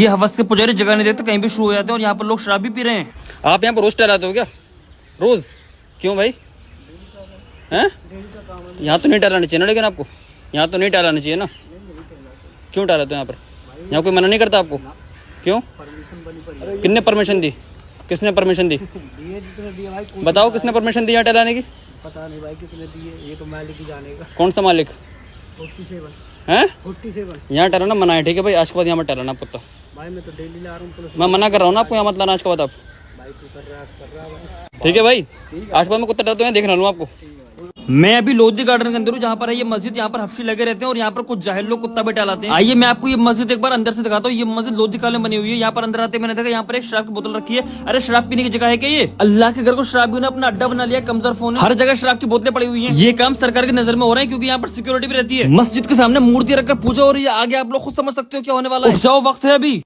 ये हवस के पुजारी जगह नहीं देते, कहीं भी शुरू हो जाते हैं और यहाँ पर लोग शराब भी पी रहे हैं। आप यहाँ पर रोज टहलाते हो क्या? रोज? क्यों भाई? हैं? यहाँ तो नहीं टहलाना चाहिए ना, लेकिन आपको यहाँ तो नहीं टहलाना चाहिए ना। क्यों टहलाते हो यहाँ पर? यहाँ कोई मना नहीं करता आपको? क्यों? किसने परमिशन दी? किसने परमिशन दी? बताओ किसने परमिशन दी यहाँ टहलाने की? पता नहीं भाई किसने दी है, ये तो मालिक ही जानेगा। कौन सा मालिक? 47 हैं? 47 यहाँ टहलाना मना है, ठीक है भाई? आज के बाद यहाँ मत टहलाना कुत्ता। भाई मैं तो डेली ला रहा हूँ पुलिस। मैं मना कर रहा हूँ ना आपको, यहाँ मत लाना आज के बाद आप। भाई तू कर रहा भाई। ठीक है भाई, आज के बाद मैं कुत्ता डरता हूँ, देख रहा हूँ आपको। मैं अभी लोधी गार्डन के अंदर हूँ, जहाँ पर है ये मस्जिद। यहाँ पर हफ्ते लगे रहते हैं और यहाँ पर कुछ जाहिल लोग कुत्ता भी टहलाते हैं। आइए मैं आपको ये मस्जिद एक बार अंदर से दिखाता हूँ। ये मस्जिद लोधी काले में बनी हुई है। यहाँ पर अंदर आते मैंने देखा यहाँ पर एक शराब की बोतल रखी है। अरे शराब पीने की जगह है क्या ये? अल्लाह के घर को शराबियों ने अपना अड्डा बना लिया। कमजोर फोन है, हर जगह शराब की बोतलें पड़ी हुई है। ये काम सरकार की नजर में हो रहा है क्योंकि यहाँ पर सिक्योरिटी भी रहती है। मस्जिद के सामने मूर्ति रखकर पूजा हो रही है। आगे आप लोग खुद समझ सकते हो क्या होने वाला है। जाओ, वक्त है अभी।